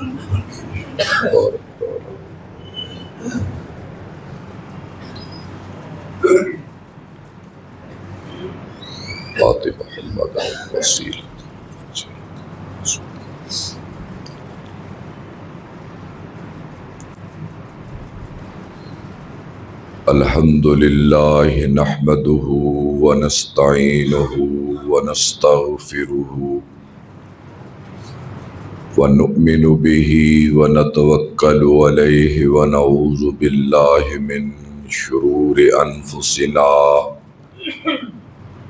اور بات محمد وسیل الحمد للہ نحمده ونستعینه ونستغفره ونؤمن به ونتوکل علیہ ونعوذ باللہ من شرور انفسنا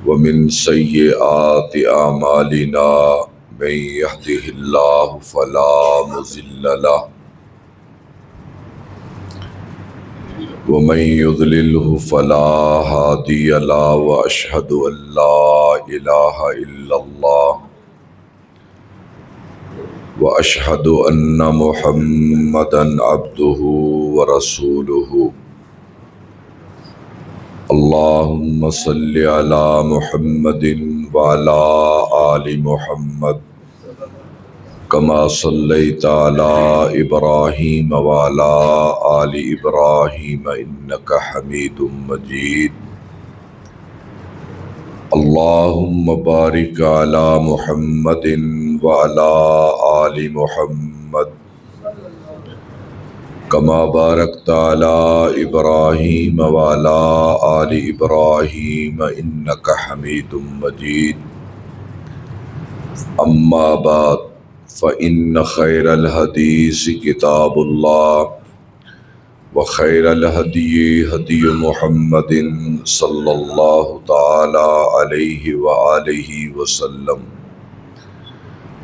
ومن سیئات اعمالنا من يهده اللہ فلا مضل له ومن يضلله فلا هادي له واشهد ان لا اله الا الله واشهد ان محمدا عبده ورسوله اللهم صل على محمد وعلى آل محمد كما صليت على إبراهيم وعلى آل إبراهيم إنك حميد مجيد اللهم بارك على محمد وعلى آل محمد كما باركت على إبراهيم وعلى آل إبراهيم إنك حميد مجيد أما بعد فإن خير الحديث كتاب الله وخير الهدي هدي محمد صلى الله تعالى عليه وآله وسلم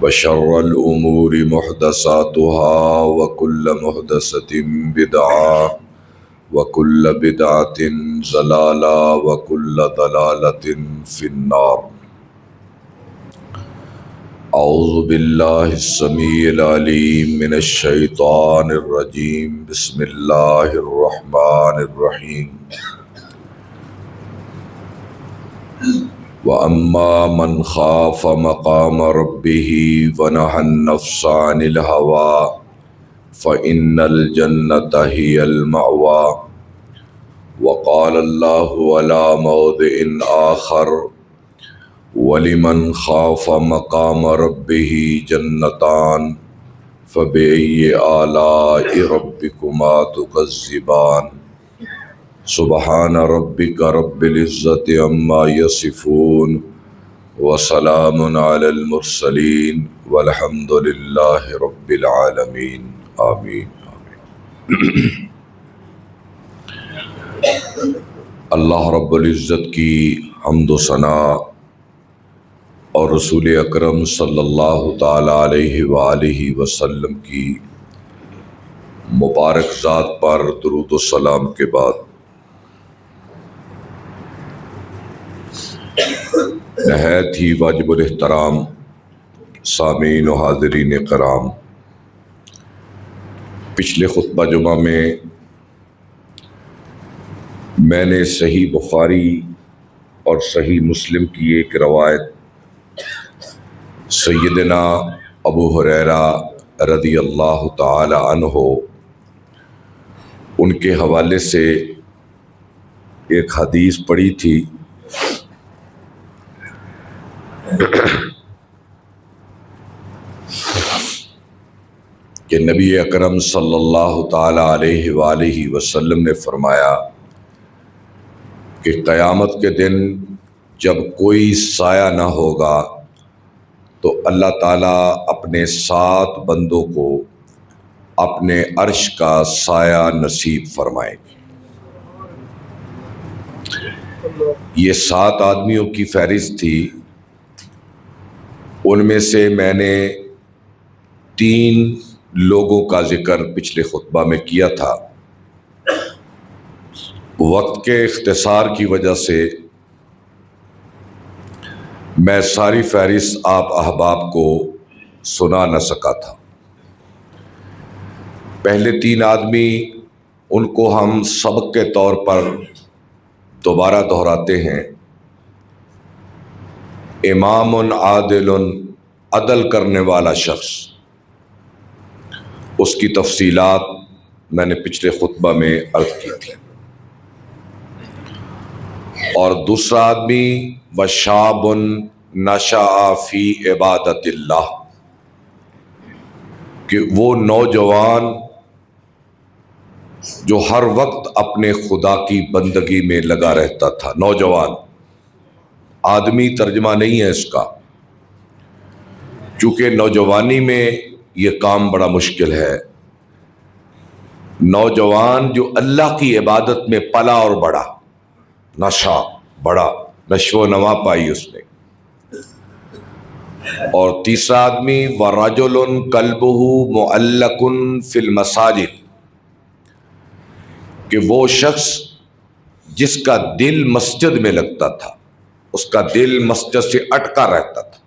وشر الأمور محدثاتها وكل محدثة بدعة وكل بدعة ضلالة وكل ضلالة في النار اعوذ باللہ السمیع العلیم من الشیطان الرجیم بسم اللہ الرحمن الرحیم وَأَمَّا مَنْ خَافَ مَقَامَ رَبِّهِ وَنَهَى النَّفْسَ عَنِ الْهَوَىٰ فَإِنَّ الْجَنَّةَ هِيَ الْمَأْوَىٰ وَقَالَ اللَّهُ عَلَىٰ مَوْضِعٍ آخَرٍ وَلِمَنْ خَافَ مَقَامَ رَبِّهِ جَنَّتَانِ فَبِأَيِّ آلَاءِ رَبِّكُمَا تُكَذِّبَانِ سبحان ربك رب العزة عما يصفون وسلام على المرسلين والحمد لله رب العالمين آمین اللہ رب العزت کی حمد و ثنا اور رسول اکرم صلی اللہ تعالی علیہ وآلہ وسلم کی مبارک ذات پر درود و سلام کے بعد نہایت ہی واجب الاحترام سامعین و حاضرین کرام، پچھلے خطبہ جمعہ میں نے صحیح بخاری اور صحیح مسلم کی ایک روایت سیدنا ابو ہریرہ رضی اللہ تعالی عنہ ان کے حوالے سے ایک حدیث پڑھی تھی کہ نبی اکرم صلی اللہ تعالی علیہ وآلہ وسلم نے فرمایا کہ قیامت کے دن جب کوئی سایہ نہ ہوگا تو اللہ تعالیٰ اپنے 7 بندوں کو اپنے عرش کا سایہ نصیب فرمائیں گے۔ یہ 7 آدمیوں کی فہرست تھی، ان میں سے میں نے 3 لوگوں کا ذکر پچھلے خطبہ میں کیا تھا۔ وقت کے اختصار کی وجہ سے میں ساری فہرست آپ احباب کو سنا نہ سکا تھا۔ پہلے 3 آدمی، ان کو ہم سبق کے طور پر دوبارہ دہراتے ہیں۔ امام عادل، عدل کرنے والا شخص، اس کی تفصیلات میں نے پچھلے خطبہ میں عرض کی تھی. اور دوسرا آدمی وشاب نشأ فی عبادت اللہ، کہ وہ نوجوان جو ہر وقت اپنے خدا کی بندگی میں لگا رہتا تھا. نوجوان آدمی ترجمہ نہیں ہے اس کا، چونکہ نوجوانی میں یہ کام بڑا مشکل ہے. نوجوان جو اللہ کی عبادت میں پلا اور بڑا، نشا بڑا، نشو و نما پائی اس نے. اور تیسرا آدمی وَرَجُلٌ قَلْبُهُ مُعَلَّقٌ فِي الْمَسَاجِدِ، کہ وہ شخص جس کا دل مسجد میں لگتا تھا، اس کا دل مسجد سے اٹکا رہتا تھا.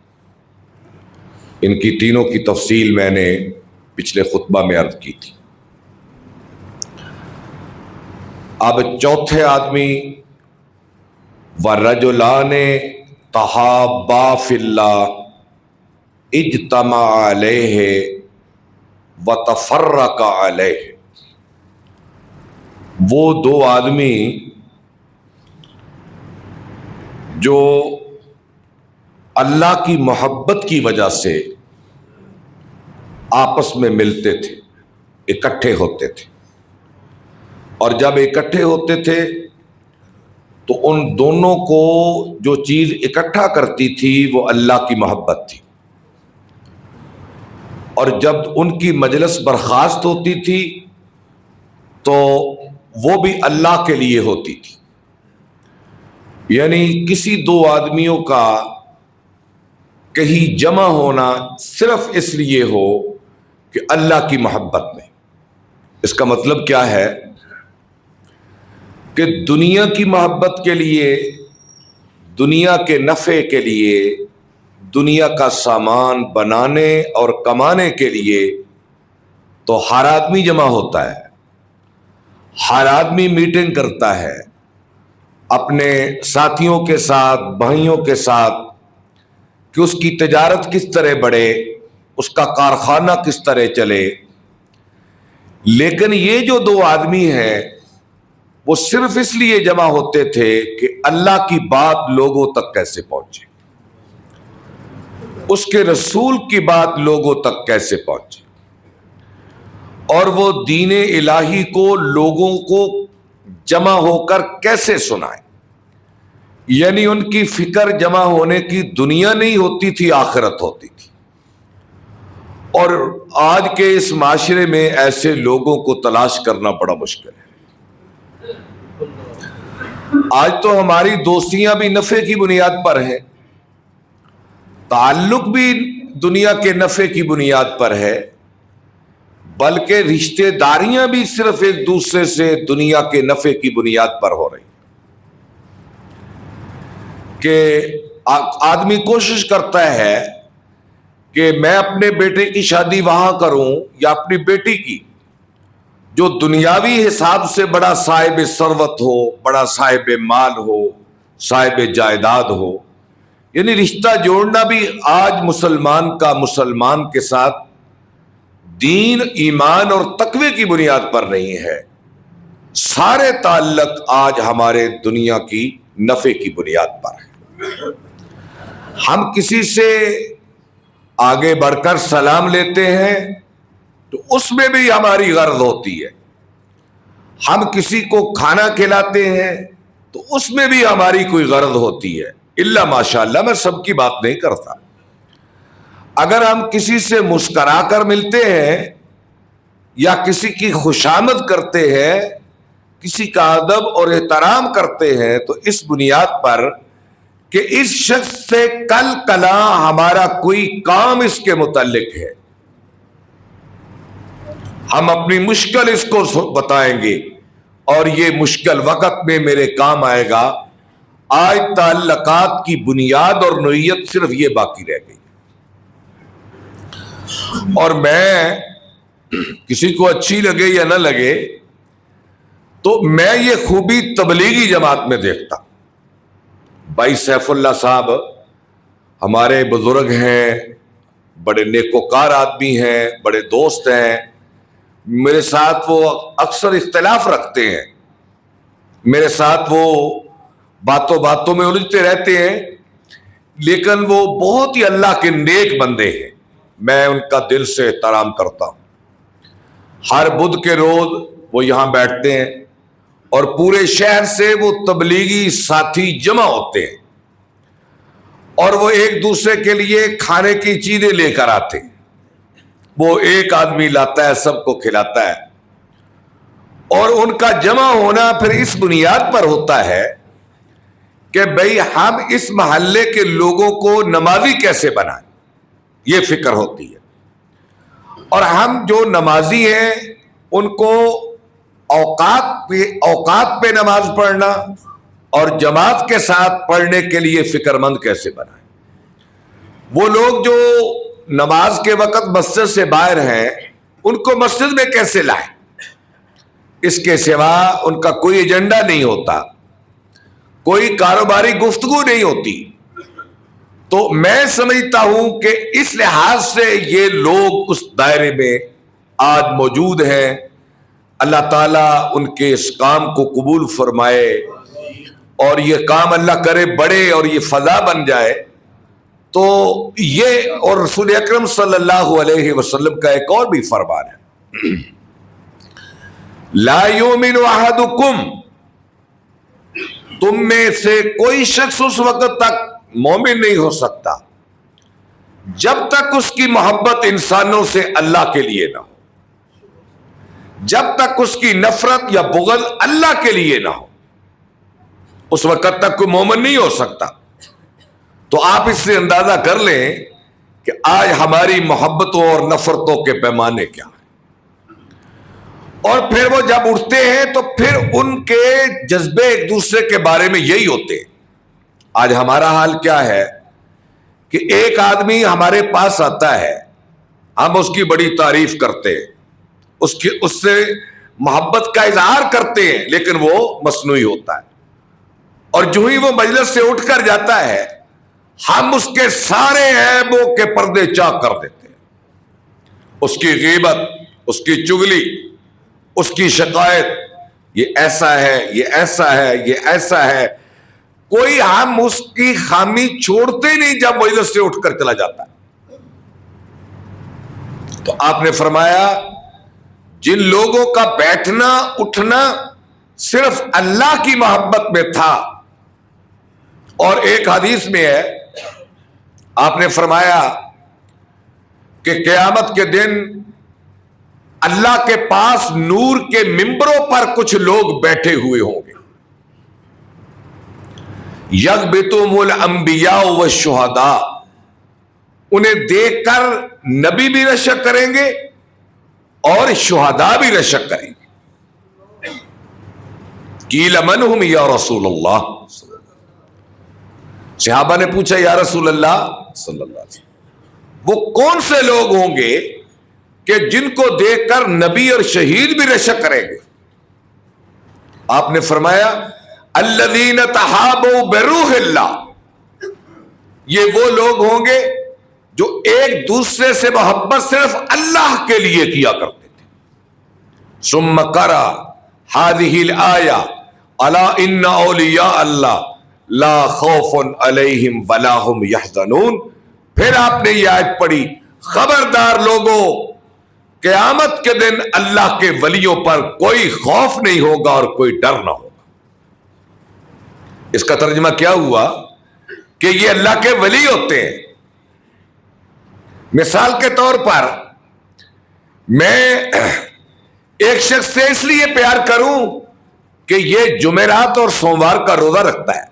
ان کی تینوں کی تفصیل میں نے پچھلے خطبہ میں عرض کی تھی. اب چوتھے آدمی وَرَجُلَانِ تَحَابَّا فِي اللَّهِ اجتمعا علیہ وتفرقا علیہ. وہ دو آدمی جو اللہ کی محبت کی وجہ سے آپس میں ملتے تھے، اکٹھے ہوتے تھے، اور جب اکٹھے ہوتے تھے تو ان دونوں کو جو چیز اکٹھا کرتی تھی وہ اللہ کی محبت تھی. اور جب ان کی مجلس برخاست ہوتی تھی تو وہ بھی اللہ کے لیے ہوتی تھی. یعنی کسی دو آدمیوں کا کہیں جمع ہونا صرف اس لیے ہو کہ اللہ کی محبت میں. اس کا مطلب کیا ہے کہ دنیا کی محبت کے لیے، دنیا کے نفع کے لیے، دنیا کا سامان بنانے اور کمانے کے لیے تو ہر آدمی جمع ہوتا ہے، ہر آدمی میٹنگ کرتا ہے اپنے ساتھیوں کے ساتھ، بھائیوں کے ساتھ، کہ اس کی تجارت کس طرح بڑھے، اس کا کارخانہ کس طرح چلے. لیکن یہ جو دو آدمی ہیں وہ صرف اس لیے جمع ہوتے تھے کہ اللہ کی بات لوگوں تک کیسے پہنچے، اس کے رسول کی بات لوگوں تک کیسے پہنچے، اور وہ دین الہی کو لوگوں کو جمع ہو کر کیسے سنائے. یعنی ان کی فکر جمع ہونے کی دنیا نہیں ہوتی تھی، آخرت ہوتی تھی. اور آج کے اس معاشرے میں ایسے لوگوں کو تلاش کرنا بڑا مشکل ہے. آج تو ہماری دوستیاں بھی نفع کی بنیاد پر ہیں، تعلق بھی دنیا کے نفع کی بنیاد پر ہے، بلکہ رشتے داریاں بھی صرف ایک دوسرے سے دنیا کے نفع کی بنیاد پر ہو رہی. کہ آدمی کوشش کرتا ہے کہ میں اپنے بیٹے کی شادی وہاں کروں یا اپنی بیٹی کی، جو دنیاوی حساب سے بڑا صاحب ثروت ہو، بڑا صاحب مال ہو، صاحب جائیداد ہو. یعنی رشتہ جوڑنا بھی آج مسلمان کا مسلمان کے ساتھ دین، ایمان اور تقوی کی بنیاد پر نہیں ہے. سارے تعلق آج ہمارے دنیا کی نفع کی بنیاد پر ہے. ہم کسی سے آگے بڑھ کر سلام لیتے ہیں تو اس میں بھی ہماری غرض ہوتی ہے. ہم کسی کو کھانا کھلاتے ہیں تو اس میں بھی ہماری کوئی غرض ہوتی ہے. الا ماشاءاللہ، میں سب کی بات نہیں کرتا. اگر ہم کسی سے مسکرا کر ملتے ہیں یا کسی کی خوشامد کرتے ہیں، کسی کا ادب اور احترام کرتے ہیں، تو اس بنیاد پر کہ اس شخص سے کل کلا ہمارا کوئی کام اس کے متعلق ہے، ہم اپنی مشکل اس کو بتائیں گے اور یہ مشکل وقت میں میرے کام آئے گا. آج تعلقات کی بنیاد اور نوعیت صرف یہ باقی رہ گئی. اور میں کسی کو اچھی لگے یا نہ لگے تو میں یہ خوبی تبلیغی جماعت میں دیکھتا. بھائی سیف اللہ صاحب ہمارے بزرگ ہیں، بڑے نیکوکار آدمی ہیں، بڑے دوست ہیں، میرے ساتھ وہ اکثر اختلاف رکھتے ہیں، میرے ساتھ وہ باتوں باتوں میں الجھتے رہتے ہیں، لیکن وہ بہت ہی اللہ کے نیک بندے ہیں، میں ان کا دل سے احترام کرتا ہوں۔ ہر بدھ کے روز وہ یہاں بیٹھتے ہیں اور پورے شہر سے وہ تبلیغی ساتھی جمع ہوتے ہیں اور وہ ایک دوسرے کے لیے کھانے کی چیزیں لے کر آتے ہیں۔ وہ ایک آدمی لاتا ہے، سب کو کھلاتا ہے، اور ان کا جمع ہونا پھر اس بنیاد پر ہوتا ہے کہ بھئی ہم اس محلے کے لوگوں کو نمازی کیسے بنائیں، یہ فکر ہوتی ہے۔ اور ہم جو نمازی ہیں ان کو اوقات پہ نماز پڑھنا اور جماعت کے ساتھ پڑھنے کے لیے فکر مند کیسے بنائیں۔ وہ لوگ جو نماز کے وقت مسجد سے باہر ہیں ان کو مسجد میں کیسے لائیں، اس کے سوا ان کا کوئی ایجنڈا نہیں ہوتا، کوئی کاروباری گفتگو نہیں ہوتی۔ تو میں سمجھتا ہوں کہ اس لحاظ سے یہ لوگ اس دائرے میں آج موجود ہیں۔ اللہ تعالیٰ ان کے اس کام کو قبول فرمائے اور یہ کام اللہ کرے بڑے اور یہ فضا بن جائے۔ تو یہ اور رسول اکرم صلی اللہ علیہ وسلم کا ایک اور بھی فرمان ہے، لا یؤمن احدکم، تم میں سے کوئی شخص اس وقت تک مومن نہیں ہو سکتا جب تک اس کی محبت انسانوں سے اللہ کے لیے نہ ہو، جب تک اس کی نفرت یا بغض اللہ کے لیے نہ ہو، اس وقت تک کوئی مومن نہیں ہو سکتا۔ تو آپ اس سے اندازہ کر لیں کہ آج ہماری محبتوں اور نفرتوں کے پیمانے کیا ہیں۔ اور پھر وہ جب اٹھتے ہیں تو پھر ان کے جذبے ایک دوسرے کے بارے میں یہی ہوتے ہیں۔ آج ہمارا حال کیا ہے کہ ایک آدمی ہمارے پاس آتا ہے، ہم اس کی بڑی تعریف کرتے ہیں، اس سے محبت کا اظہار کرتے ہیں، لیکن وہ مصنوعی ہوتا ہے، اور جو ہی وہ مجلس سے اٹھ کر جاتا ہے ہم اس کے سارے عیبوں کے پردے چاک کر دیتے ہیں، اس کی غیبت، اس کی چغلی، اس کی شکایت، یہ ایسا ہے، یہ ایسا ہے، یہ ایسا ہے، کوئی ہم اس کی خامی چھوڑتے نہیں جب مجلس سے اٹھ کر چلا جاتا ہے۔ تو آپ نے فرمایا جن لوگوں کا بیٹھنا اٹھنا صرف اللہ کی محبت میں تھا، اور ایک حدیث میں ہے آپ نے فرمایا کہ قیامت کے دن اللہ کے پاس نور کے ممبروں پر کچھ لوگ بیٹھے ہوئے ہوں گے، یغبطہم الانبیاء والشہداء، انہیں دیکھ کر نبی بھی رشک کریں گے اور شہداء بھی رشک کریں گے۔ قیل من ہم یا رسول اللہ، صحابہ نے پوچھا یا رسول اللہ صلی اللہ علیہ وسلم وہ کون سے لوگ ہوں گے کہ جن کو دیکھ کر نبی اور شہید بھی رشک کریں گے؟ آپ نے فرمایا الذین تحابوا بروح اللہ، یہ وہ لوگ ہوں گے جو ایک دوسرے سے محبت صرف اللہ کے لیے کیا کرتے تھے۔ ثم قرأ هذه الآیہ الا ان اولیاء اللہ لا خوف علیہم ولا هم یحزنون، پھر آپ نے یہ آیت پڑھی خبردار لوگوں، قیامت کے دن اللہ کے ولیوں پر کوئی خوف نہیں ہوگا اور کوئی ڈر نہ ہوگا۔ اس کا ترجمہ کیا ہوا کہ یہ اللہ کے ولی ہوتے ہیں۔ مثال کے طور پر میں ایک شخص سے اس لیے پیار کروں کہ یہ جمعرات اور سوموار کا روزہ رکھتا ہے،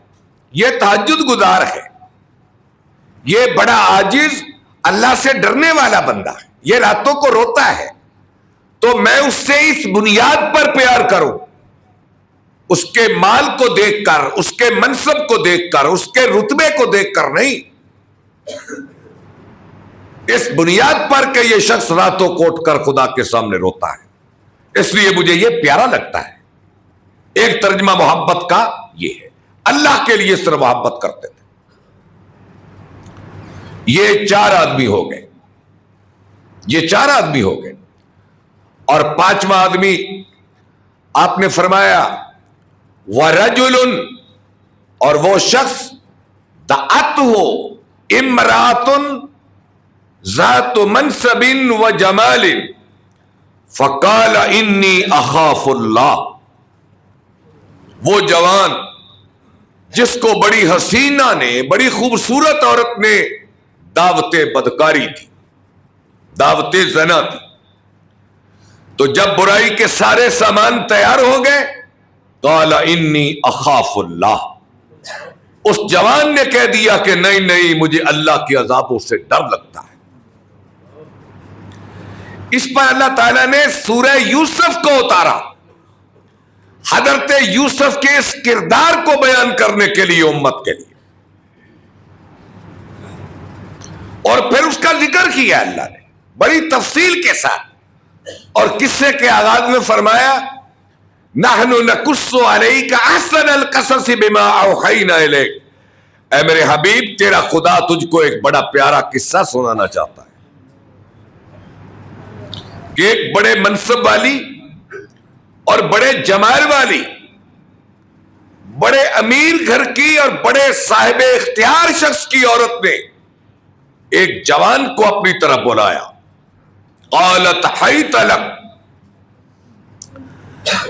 یہ تہجد گزار ہے، یہ بڑا عاجز اللہ سے ڈرنے والا بندہ ہے، یہ راتوں کو روتا ہے، تو میں اس سے اس بنیاد پر پیار کروں، اس کے مال کو دیکھ کر، اس کے منصب کو دیکھ کر، اس کے رتبے کو دیکھ کر نہیں، اس بنیاد پر کہ یہ شخص راتوں کو اٹھ کر خدا کے سامنے روتا ہے، اس لیے مجھے یہ پیارا لگتا ہے۔ ایک ترجمہ محبت کا یہ ہے، اللہ کے لیے اس طرح محبت کرتے تھے۔ یہ چار آدمی ہو گئے، یہ چار آدمی ہو گئے، اور پانچواں آدمی آپ نے فرمایا وَرَجُلٌ، اور وہ شخص دعته امرأة ذات منصب وجمال فقال انی اخاف اللہ، وہ جوان جس کو بڑی حسینہ نے، بڑی خوبصورت عورت نے دعوت بدکاری تھی، دعوت زنا تھی، تو جب برائی کے سارے سامان تیار ہو گئے قال انی اخاف اللہ، اس جوان نے کہہ دیا کہ نہیں نہیں، مجھے اللہ کے عذابوں سے ڈر لگتا ہے۔ اس پر اللہ تعالیٰ نے سورہ یوسف کو اتارا، حضرت یوسف کے اس کردار کو بیان کرنے کے لیے امت کے لیے، اور پھر اس کا ذکر کیا اللہ نے بڑی تفصیل کے ساتھ، اور قصے کے آغاز میں فرمایا نحن نقص علیک احسن القصص بما اوحینا الیک، اے میرے حبیب تیرا خدا تجھ کو ایک بڑا پیارا قصہ سنانا چاہتا ہے کہ ایک بڑے منصب والی اور بڑے جمال والی، بڑے امیر گھر کی اور بڑے صاحب اختیار شخص کی عورت نے ایک جوان کو اپنی طرف بلایا، قالت حیت لک،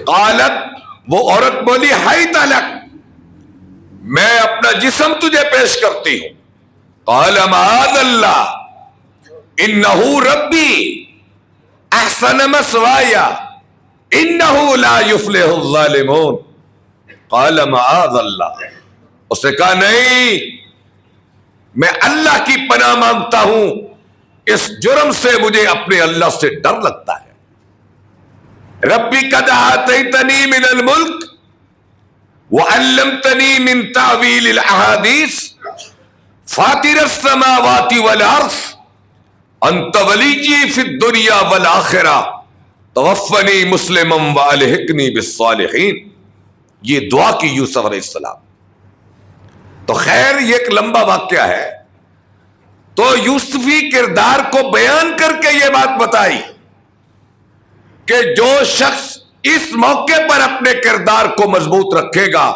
قالت وہ عورت بولی حیت لک، میں اپنا جسم تجھے پیش کرتی ہوں، قال معاذ اللہ انہ ربی احسن مثوایا انہ لا یفلح الظالمون، قال معاذ اللہ، اس نے کہا نہیں، میں اللہ کی پناہ مانگتا ہوں، اس جرم سے مجھے اپنے اللہ سے ڈر لگتا ہے۔ ربی قد آتیتنی من الملک وعلمتنی من تعویل الاحادیث فاطر السماوات والارض انت ولیی فی الدنیا والآخرہ توفنی مسلما والحقنی بالصالحین، یہ دعا کی یوسف علیہ السلام۔ تو خیر یہ ایک لمبا واقعہ ہے، تو یوسفی کردار کو بیان کر کے یہ بات بتائی کہ جو شخص اس موقع پر اپنے کردار کو مضبوط رکھے گا،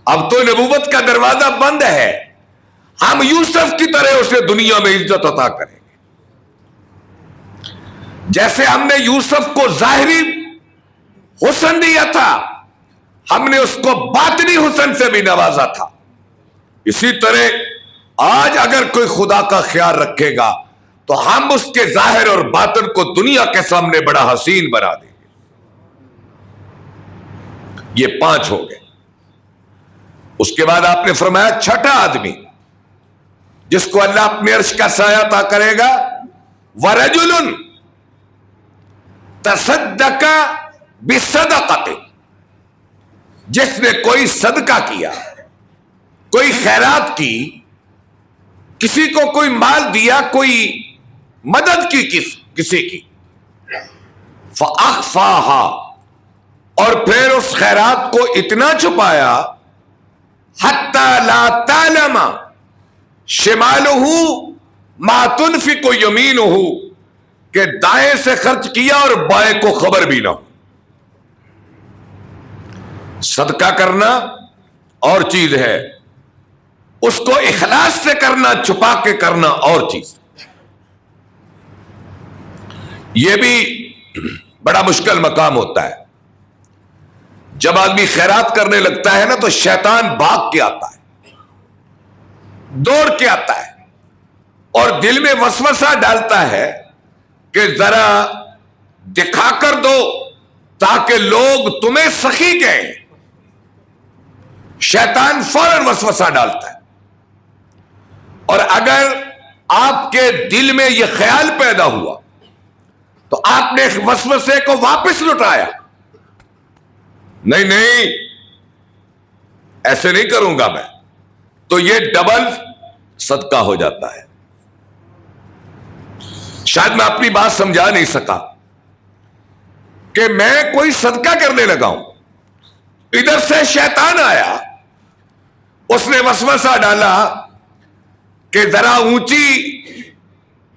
اب تو نبوت کا دروازہ بند ہے، ہم یوسف کی طرح اسے دنیا میں عزت عطا کریں گے، جیسے ہم نے یوسف کو ظاہری حسن دیا تھا، ہم نے اس کو باطنی حسن سے بھی نوازا تھا، اسی طرح آج اگر کوئی خدا کا خیال رکھے گا تو ہم اس کے ظاہر اور باطن کو دنیا کے سامنے بڑا حسین بنا دیں گے۔ یہ 5 ہو گئے۔ اس کے بعد آپ نے فرمایا چھٹا آدمی جس کو اللہ اپنے عرش کا سایہ عطا کرے گا، وَرَجُلٌ تَصَدَّقَ بِصَدَقَةٍ، جس نے کوئی صدقہ کیا، کوئی خیرات کی، کسی کو کوئی مال دیا، کوئی مدد کی کسی کی، فَأَخْفَاهَا، اور پھر اس خیرات کو اتنا چھپایا، حَتَّى لَا تَعْلَمَ شِمَالُهُ مَا تُنْفِقُ يَمِينُهُ، کہ دائیں سے خرچ کیا اور بائیں کو خبر بھی نہ ہو۔ صدقہ کرنا اور چیز ہے، اس کو اخلاص سے کرنا، چھپا کے کرنا اور چیز۔ یہ بھی بڑا مشکل مقام ہوتا ہے، جب آدمی خیرات کرنے لگتا ہے نا تو شیطان بھاگ کے آتا ہے، دوڑ کے آتا ہے، اور دل میں وسوسہ ڈالتا ہے کہ ذرا دکھا کر دو تاکہ لوگ تمہیں سخی کہیں۔ شیطان فوراً وسوسہ ڈالتا ہے، اور اگر آپ کے دل میں یہ خیال پیدا ہوا تو آپ نے وسوسے کو واپس لٹایا، نہیں نہیں ایسے نہیں کروں گا میں، تو یہ ڈبل صدقہ ہو جاتا ہے۔ شاید میں اپنی بات سمجھا نہیں سکا کہ میں کوئی صدقہ کرنے لگا ہوں، ادھر سے شیطان آیا، اس نے وسوسہ ڈالا کہ ذرا اونچی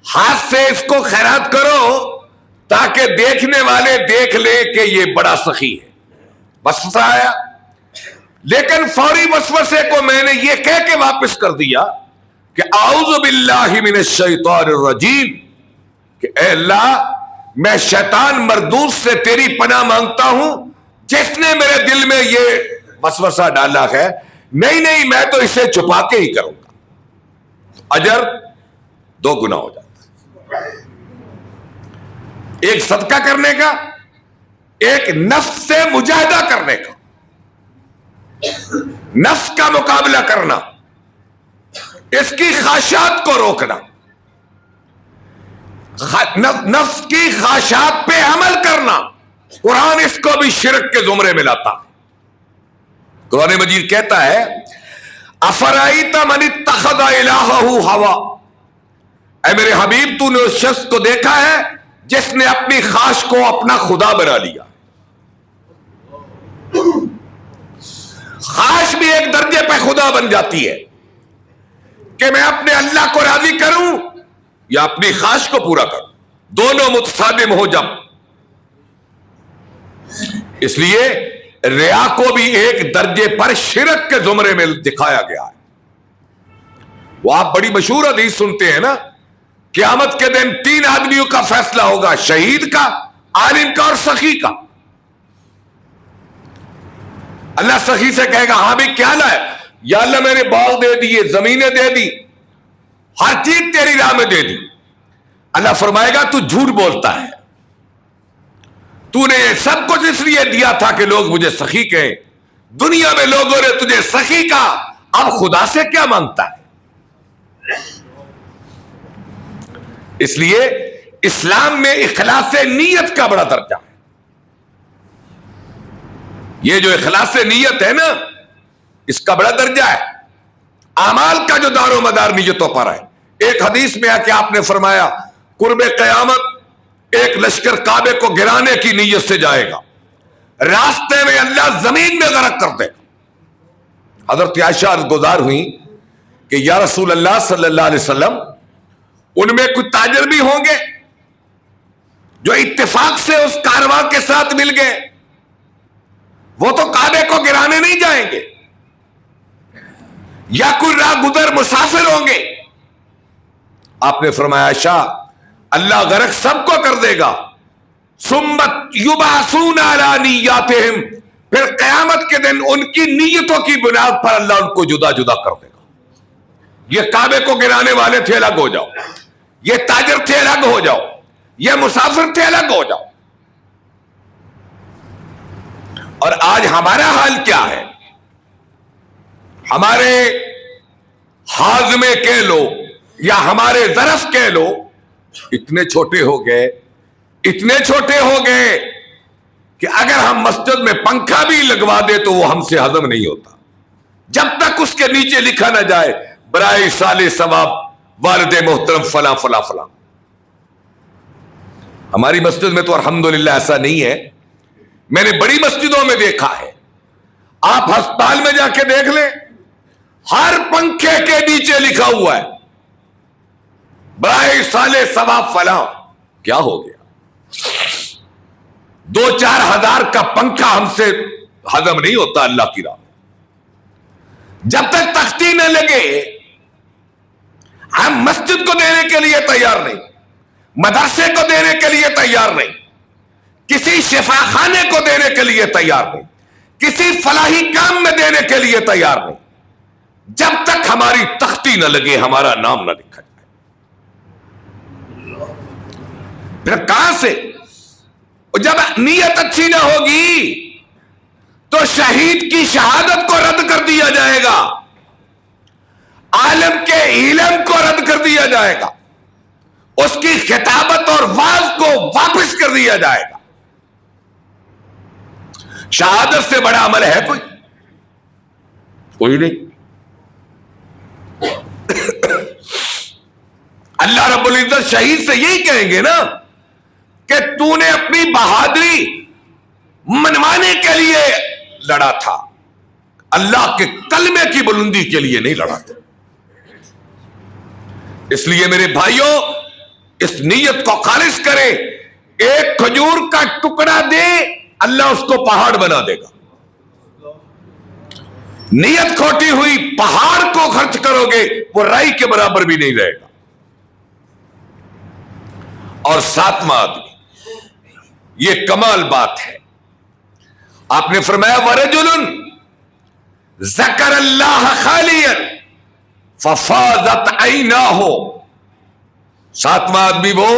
ہاتھ سے اس کو خیرات کرو تاکہ دیکھنے والے دیکھ لیں کہ یہ بڑا سخی ہے. وسوسہ آیا, لیکن فوری وسوسے کو میں نے یہ کہہ کے واپس کر دیا کہ اعوذ باللہ من الشیطان الرجیم, کہ اے اللہ میں شیطان مردود سے تیری پناہ مانگتا ہوں جس نے میرے دل میں یہ وسوسہ ڈالا ہے. نہیں میں تو اسے چھپا کے ہی کروں گا. اجر 2 گنا ہو جاتا ہے, ایک صدقہ کرنے کا, ایک نفس سے مجاہدہ کرنے کا, نفس کا مقابلہ کرنا, اس کی خواہشات کو روکنا, نفس کی خواہشات پہ عمل کرنا. قرآن اس کو بھی شرک کے زمرے میں لاتا. قرآن مجید کہتا ہے افرائیت من اتخذ الہہ ہوا, اے میرے حبیب تو نے اس شخص کو دیکھا ہے جس نے اپنی خواہش کو اپنا خدا بنا لیا. خواہش بھی ایک درجے پہ خدا بن جاتی ہے کہ میں اپنے اللہ کو راضی کروں یا اپنی خواہش کو پورا کروں, دونوں متصادم ہو جب. اس لیے ریا کو بھی ایک درجے پر شرک کے زمرے میں دکھایا گیا ہے. وہ آپ بڑی مشہور حدیث سنتے ہیں نا, قیامت کے دن 3 آدمیوں کا فیصلہ ہوگا, شہید کا, عالم کا اور سخی کا. اللہ سخی سے کہے گا ہاں بھی کیا لائے؟ یا اللہ میں نے باغ دے دیے, زمینیں دے دی, ہر چیز تیری راہ میں دے دی. اللہ فرمائے گا تو جھوٹ بولتا ہے, تو نے سب کچھ اس لیے دیا تھا کہ لوگ مجھے سخی کہیں. دنیا میں لوگوں نے تجھے سخی کہا, اب خدا سے کیا مانگتا ہے؟ اس لیے اسلام میں اخلاص نیت کا بڑا درجہ ہے. یہ جو اخلاص نیت ہے نا, اس کا بڑا درجہ ہے. اعمال کا جو دار و مدار نیتوں پر ہے. ایک حدیث میں آ کے آپ نے فرمایا قرب قیامت ایک لشکر کعبے کو گرانے کی نیت سے جائے گا, راستے میں اللہ زمین میں غرق کر دے گا. حضرت عائشہ گزار ہوئی کہ یا رسول اللہ صلی اللہ علیہ وسلم, ان میں کچھ تاجر بھی ہوں گے جو اتفاق سے اس کارواں کے ساتھ مل گئے, وہ تو کعبے کو گرانے نہیں جائیں گے, یا کوئی راہ گزر مسافر ہوں گے. آپ نے فرمایا عائشہ اللہ غرق سب کو کر دے گا, ثمت یبعثون علی نیاتہم, پھر قیامت کے دن ان کی نیتوں کی بنیاد پر اللہ ان کو جدا جدا کر دے گا. یہ کعبے کو گرانے والے تھے الگ ہو جاؤ, یہ تاجر تھے الگ ہو جاؤ, یہ مسافر تھے الگ ہو جاؤ. اور آج ہمارا حال کیا ہے؟ ہمارے ہاضمے کہہ لو یا ہمارے ظرف کہہ لو اتنے چھوٹے ہو گئے, اتنے چھوٹے ہو گئے کہ اگر ہم مسجد میں پنکھا بھی لگوا دے تو وہ ہم سے ہضم نہیں ہوتا جب تک اس کے نیچے لکھا نہ جائے برائے سال ثواب والد محترم فلاں فلاں فلاں. ہماری مسجد میں تو الحمدللہ ایسا نہیں ہے. میں نے بڑی مسجدوں میں دیکھا ہے, آپ ہسپتال میں جا کے دیکھ لیں, ہر پنکھے کے نیچے لکھا ہوا ہے برائے سال ثواب فلاں. کیا ہو گیا؟ 2-4 ہزار کا پنکھا ہم سے ہضم نہیں ہوتا اللہ کی راہ میں. جب تک تختی نہ لگے ہم مسجد کو دینے کے لیے تیار نہیں, مدرسے کو دینے کے لیے تیار نہیں, کسی شفا خانے کو دینے کے لیے تیار نہیں, کسی فلاحی کام میں دینے کے لیے تیار نہیں, جب تک ہماری تختی نہ لگے, ہمارا نام نہ لکھا جائے. پھر کہاں سے؟ جب نیت اچھی نہ ہوگی تو شہید کی شہادت کو رد کر دیا جائے گا, عالم کے علم کو رد کر دیا جائے گا, اس کی خطابت اور واعظ کو واپس کر دیا جائے گا. شہادت سے بڑا عمل ہے کوئی نہیں. اللہ رب العزت شہید سے یہی کہیں گے نا کہ تو نے اپنی بہادری منوانے کے لیے لڑا تھا, اللہ کے کلمے کی بلندی کے لیے نہیں لڑا تھا. اس لیے میرے بھائیوں اس نیت کو خالص کریں, ایک کھجور کا ٹکڑا دے اللہ اس کو پہاڑ بنا دے گا. نیت کھوٹی ہوئی پہاڑ کو خرچ کرو گے وہ رائی کے برابر بھی نہیں رہے گا. اور ساتواں آدمی, یہ کمال بات ہے, آپ نے فرمایا وَرَجُلٌ ذَكَرَ اللَّهَ خَالِيًا فَفَاضَتْ عَيْنَاهُ. ساتواں آدمی وہ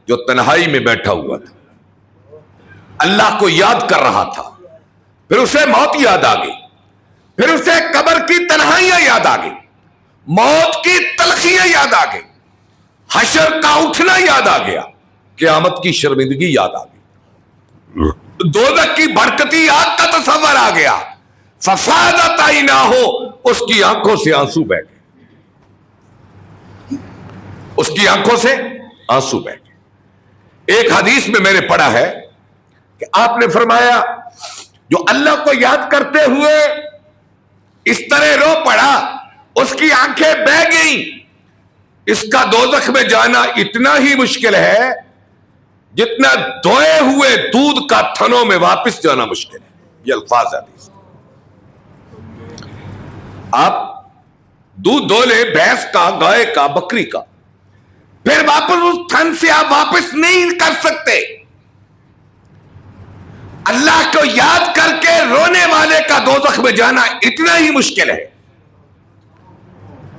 جو تنہائی میں بیٹھا ہوا تھا, اللہ کو یاد کر رہا تھا, پھر اسے موت یاد آ گئی, پھر اسے قبر کی تنہائیاں یاد آ گئی, موت کی تلخیاں یاد آ گئی, حشر کا اٹھنا یاد آ گیا, قیامت کی شرمندگی یاد آ گئی, دوزخ کی بھڑکتی آگ کا تصور آ گیا. ففاضت عیناہ, اس کی آنکھوں سے آنسو بہ گئے, اس کی آنکھوں سے آنسو بہ گئے. ایک حدیث میں میں نے پڑھا ہے کہ آپ نے فرمایا جو اللہ کو یاد کرتے ہوئے اس طرح رو پڑا اس کی آنکھیں بہ گئیں, اس کا دوزخ میں جانا اتنا ہی مشکل ہے جتنا دھوئے ہوئے دودھ کا تھنوں میں واپس جانا مشکل ہے. یہ الفاظ حدیث. آپ دودھ دھو لیں بھینس کا, گائے کا, بکری کا, پھر واپس اس تھن سے آپ واپس نہیں کر سکتے. اللہ کو یاد کر کے رونے والے کا دوزخ میں جانا اتنا ہی مشکل ہے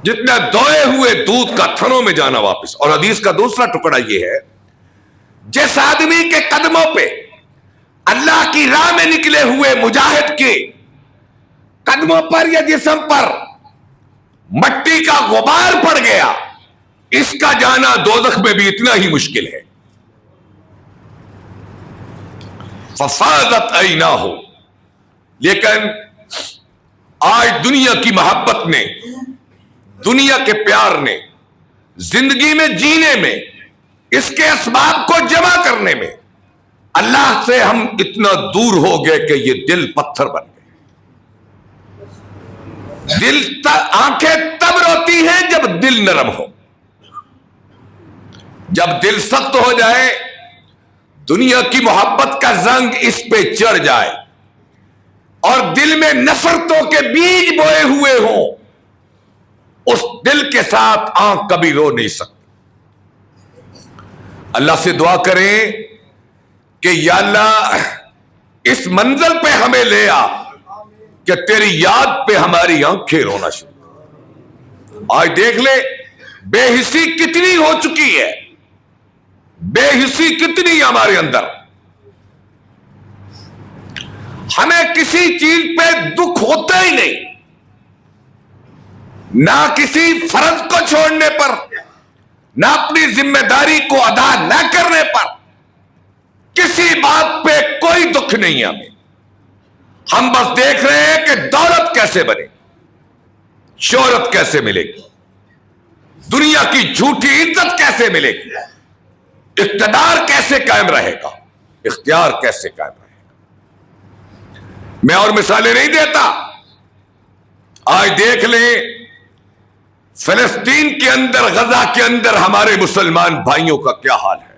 جتنا دھوئے ہوئے دودھ کا تھنوں میں جانا واپس. اور حدیث کا دوسرا ٹکڑا یہ ہے, جس آدمی کے قدموں پہ اللہ کی راہ میں نکلے ہوئے مجاہد کے قدموں پر یا جسم پر مٹی کا غبار پڑ گیا, اس کا جانا دوزخ میں بھی اتنا ہی مشکل ہے. ففاضت عیناہ. لیکن آج دنیا کی محبت نے, دنیا کے پیار نے, زندگی میں جینے میں, اس کے اسباب کو جمع کرنے میں اللہ سے ہم اتنا دور ہو گئے کہ یہ دل پتھر بن گئے. آنکھیں تب روتی ہیں جب دل نرم ہو. جب دل سخت ہو جائے, دنیا کی محبت کا زنگ اس پہ چڑھ جائے اور دل میں نفرتوں کے بیج بوئے ہوئے ہوں, اس دل کے ساتھ آنکھ کبھی رو نہیں سکتی. اللہ سے دعا کریں کہ یا اللہ اس منزل پہ ہمیں لے آ کہ تیری یاد پہ ہماری آنکھیں رونا شروع. آج دیکھ لے بے حسی کتنی ہو چکی ہے, بے حسی کتنی ہمارے اندر. ہمیں کسی چیز پہ دکھ ہوتا ہی نہیں, نہ کسی فرض کو چھوڑنے پر, نہ اپنی ذمہ داری کو ادا نہ کرنے پر, کسی بات پہ کوئی دکھ نہیں ہمیں. ہم بس دیکھ رہے ہیں کہ دولت کیسے بنے, شہرت کیسے ملے گی, دنیا کی جھوٹی عزت کیسے ملے گی, اقتدار کیسے قائم رہے گا, اختیار کیسے قائم رہے گا. میں اور مثالیں نہیں دیتا. آج دیکھ لیں فلسطین کے اندر, غزہ کے اندر ہمارے مسلمان بھائیوں کا کیا حال ہے.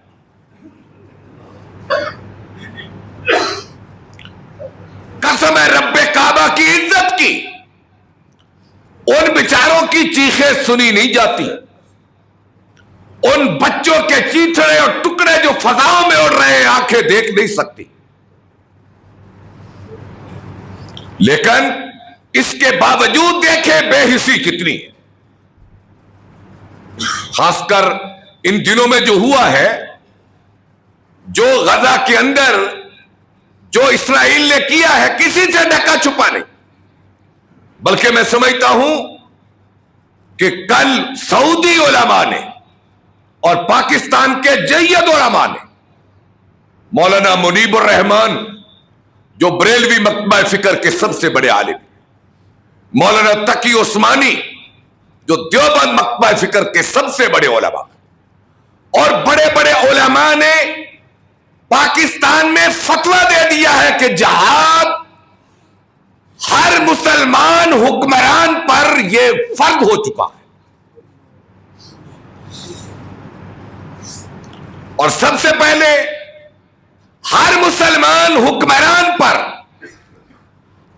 قسم ہے رب کعبہ کی عزت کی, ان بیچاروں کی چیخیں سنی نہیں جاتی, ان بچوں کے چیتھڑے اور ٹکڑے جو فضاؤں میں اڑ رہے ہیں آنکھیں دیکھ نہیں سکتی. لیکن اس کے باوجود دیکھیں بے حسی کتنی ہے. خاص کر ان دنوں میں جو ہوا ہے, جو غزہ کے اندر جو اسرائیل نے کیا ہے, کسی سے ڈھکا چھپا نہیں. بلکہ میں سمجھتا ہوں کہ کل سعودی علماء نے اور پاکستان کے جید علماء نے, مولانا منیب الرحمان جو بریلوی مکتبہ فکر کے سب سے بڑے عالم, مولانا تقی عثمانی جو دیوبند مکتبہ فکر کے سب سے بڑے علماء, اور بڑے بڑے علماء نے پاکستان میں فتویٰ دے دیا ہے کہ جہاد ہر مسلمان حکمران پر یہ فرض ہو چکا ہے. اور سب سے پہلے مسلمان حکمران پر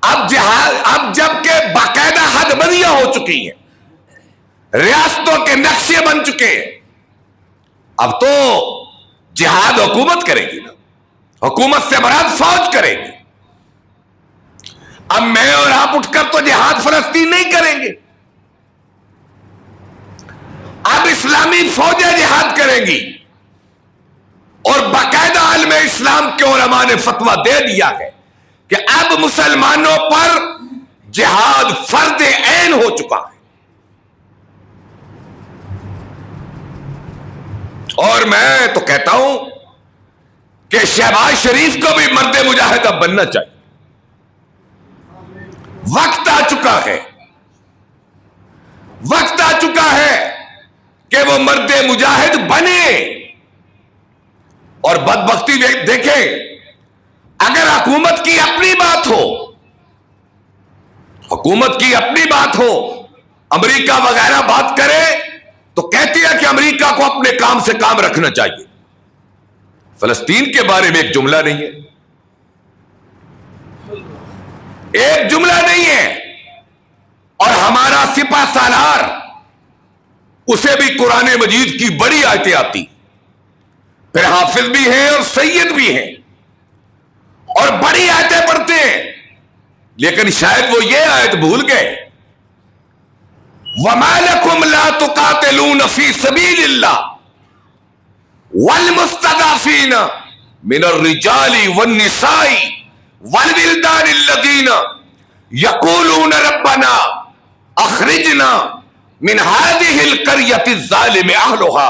اب جب کہ باقاعدہ حد بندیاں ہو چکی ہیں، ریاستوں کے نقشے بن چکے ہیں، اب تو جہاد حکومت کرے گی نا، حکومت سے مراد فوج کرے گی۔ اب میں اور آپ اٹھ کر تو جہاد فلسطین نہیں کریں گے، اب اسلامی فوجیں جہاد کریں گی، اور باقاعدہ عالم اسلام کے علماء نے فتویٰ دے دیا ہے کہ اب مسلمانوں پر جہاد فرض عین ہو چکا ہے۔ اور میں تو کہتا ہوں کہ شہباز شریف کو بھی مرد مجاہد اب بننا چاہیے، وقت آ چکا ہے، وقت آ چکا ہے کہ وہ مرد مجاہد بنے۔ اور بدبختی دیکھیں، اگر حکومت کی اپنی بات ہو، حکومت کی اپنی بات ہو، امریکہ وغیرہ بات کرے تو کہتی ہے کہ امریکہ کو اپنے کام سے کام رکھنا چاہیے، فلسطین کے بارے میں ایک جملہ نہیں ہے، ایک جملہ نہیں ہے۔ اور ہمارا سپہ سالار، اسے بھی قرآن مجید کی بڑی آیتیں آتی، پھر حافظ بھی ہیں اور سید بھی ہیں اور بڑی آیتیں پڑھتے ہیں، لیکن شاید وہ یہ آیت بھول گئے، وَمَا لَكُمْ لَا تُقَاتِلُونَ فِي سَبِيلِ اللَّهِ وَالْمُسْتَضْعَفِينَ مِنَ الرِّجَالِ وَالنِّسَاءِ وَالْوِلْدَانِ الَّذِينَ يَقُولُونَ رَبَّنَا أَخْرِجْنَا مِنْ هَذِهِ الْقَرْيَةِ الظَّالِمِ أَهْلُهَا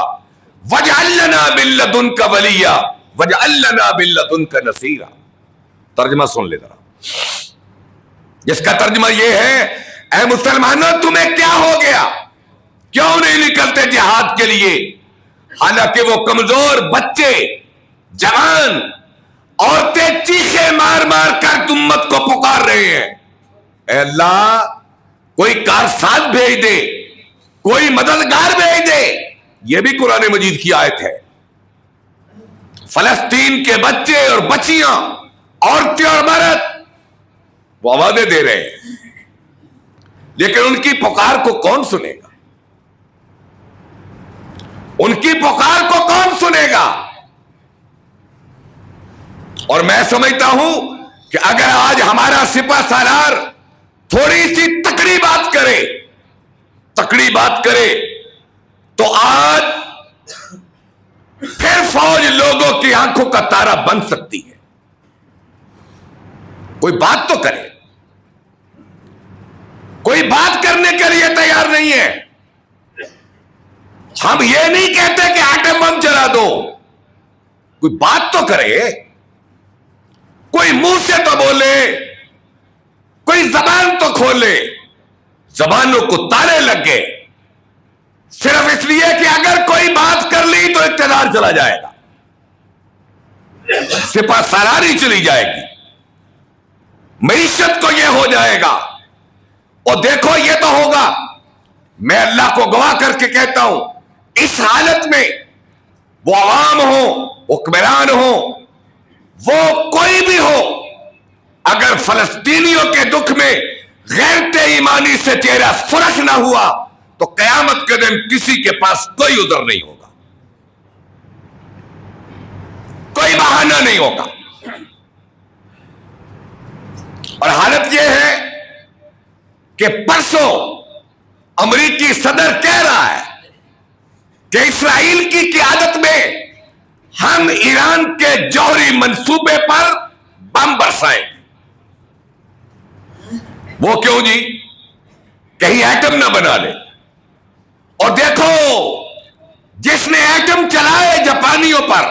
وَاجْعَل لَّنَا مِن لَّدُنكَ وَلِيًّا وَاجْعَل لَّنَا مِن لَّدُنكَ نَصِيرًا۔ ترجمہ سن لے ذرا، جس کا ترجمہ یہ ہے، اے مسلمانوں تمہیں کیا ہو گیا، کیوں نہیں نکلتے جہاد کے لیے؟ حالانکہ وہ کمزور بچے، جوان، عورتیں چیخے مار مار کر امت کو پکار رہے ہیں، اے اللہ کوئی کارساز بھیج دے، کوئی مددگار بھیج دے۔ یہ بھی قرآن مجید کی آیت ہے۔ فلسطین کے بچے اور بچیاں، عورتیں اور مرد وہ آوازیں دے رہے ہیں، لیکن ان کی پکار کو کون سنے گا؟ ان کی پکار کو کون سنے گا؟ اور میں سمجھتا ہوں کہ اگر آج ہمارا سپہ سالار تھوڑی سی تکڑی بات کرے تو آج پھر فوج لوگوں کی آنکھوں کا تارا بن سکتی ہے۔ کوئی بات تو کرے، کوئی بات کرنے کے لیے تیار نہیں ہے۔ ہم یہ نہیں کہتے کہ ایٹم بم چلا دو، کوئی بات تو کرے، کوئی منہ سے تو بولے، کوئی زبان تو کھولے۔ زبانوں کو تالے لگ گئے صرف اس لیے کہ اگر کوئی بات کر لی تو اقتدار چلا جائے گا، سپہ سالاری چلی جائے گی، معیشت کو یہ ہو جائے گا، اور دیکھو یہ تو ہوگا۔ میں اللہ کو گواہ کر کے کہتا ہوں، اس حالت میں وہ عوام ہو، حکمران ہو، وہ کوئی بھی ہو، اگر فلسطینیوں کے دکھ میں غیرت ایمانی سے چہرہ سرخ نہ ہوا تو قیامت کے دن کسی کے پاس کوئی عذر نہیں ہوگا، کوئی بہانہ نہیں ہوگا۔ اور حالت یہ ہے کہ پرسوں امریکی صدر کہہ رہا ہے کہ اسرائیل کی قیادت میں ہم ایران کے جوہری منصوبے پر بم برسائیں گے۔ وہ کیوں جی؟ کہیں ایٹم نہ بنا لے۔ اور دیکھو جس نے ایٹم چلائے جاپانیوں پر،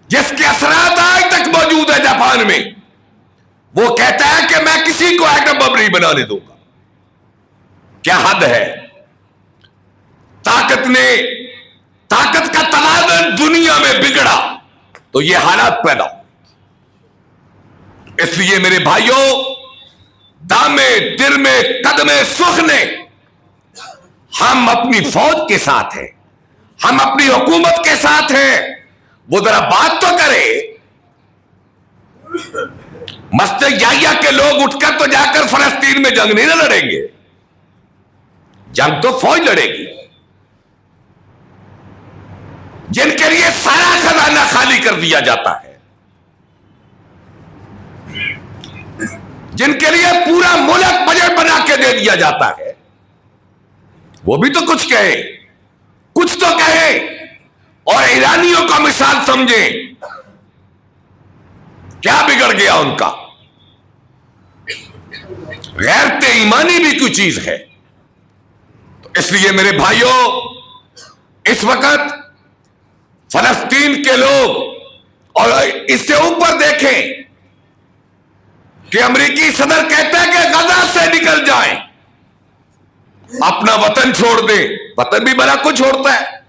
جس کے اثرات آج تک موجود ہے جاپان میں، وہ کہتا ہے کہ میں کسی کو ایٹم بم نہیں بنانے دوں گا۔ کیا حد ہے؟ طاقت کا توازن دنیا میں بگڑا تو یہ حالات پیدا ہو۔ اس لیے میرے بھائیوں، دامے درمے قدمے سخنے، ہم اپنی فوج کے ساتھ ہیں، ہم اپنی حکومت کے ساتھ ہیں۔ وہ ذرا بات تو کرے، مسجد یحییٰ کے لوگ اٹھ کر تو جا کر فلسطین میں جنگ نہیں نہ لڑیں گے، جنگ تو فوج لڑے گی، جن کے لیے سارا خزانہ خالی کر دیا جاتا ہے، جن کے لیے پورا ملک بجٹ بنا کے دے دیا جاتا ہے، وہ بھی تو کچھ کہے، کچھ تو کہے، اور ایرانیوں کا مثال سمجھیں کیا بگڑ گیا ان کا۔ غیرت ایمانی بھی کوئی چیز ہے۔ تو اس لیے میرے بھائیوں، اس وقت فلسطین کے لوگ، اور اس سے اوپر دیکھیں کہ امریکی صدر کہتے ہیں کہ غزہ سے نکل جائیں، اپنا وطن چھوڑ دیں۔ وطن بھی بڑا کچھ چھوڑتا ہے،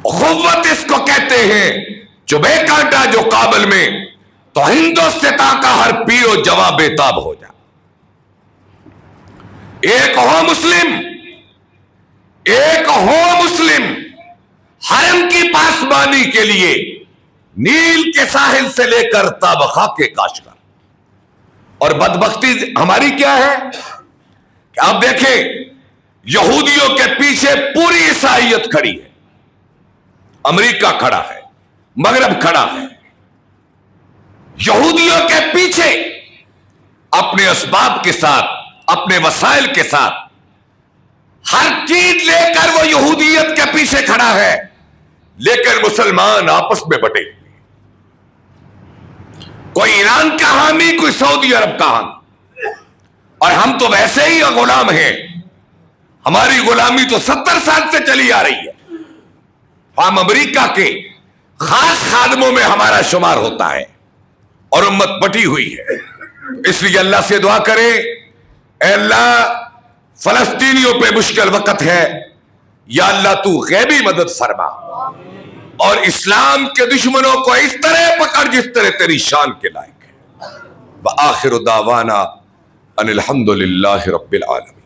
اخوت اس کو کہتے ہیں، جو بے کانٹا جو قابل میں، تو ہندوستان کا ہر پیر و جواں بےتاب ہو جا۔ ایک ہو مسلم، ایک ہو مسلم، حرم کی پاسبانی کے لیے نیل کے ساحل سے لے کر تابخا کے کاشغر۔ اور بدبختی ہماری کیا ہے کہ آپ دیکھیں یہودیوں کے پیچھے پوری عیسائیت کھڑی ہے، امریکہ کھڑا ہے، مغرب کھڑا ہے، یہودیوں کے پیچھے اپنے اسباب کے ساتھ، اپنے وسائل کے ساتھ، ہر چیز لے کر وہ یہودیت کے پیچھے کھڑا ہے، لیکن مسلمان آپس میں بٹے ہوئے، کوئی ایران کا حامی، کوئی سعودی عرب کا حامی، اور ہم تو ویسے ہی غلام ہیں۔ ہماری غلامی تو 70 سال سے چلی آ رہی ہے، ہم امریکہ کے خاص خادموں میں ہمارا شمار ہوتا ہے، اور امت بٹی ہوئی ہے۔ اس لیے اللہ سے دعا کرے، اے اللہ فلسطینیوں پہ مشکل وقت ہے، یا اللہ تو غیبی مدد فرما، اور اسلام کے دشمنوں کو اس طرح پکڑ جس طرح تیری شان کے لائق ہے۔ وآخر دعوانا ان الحمد للہ رب العالمین۔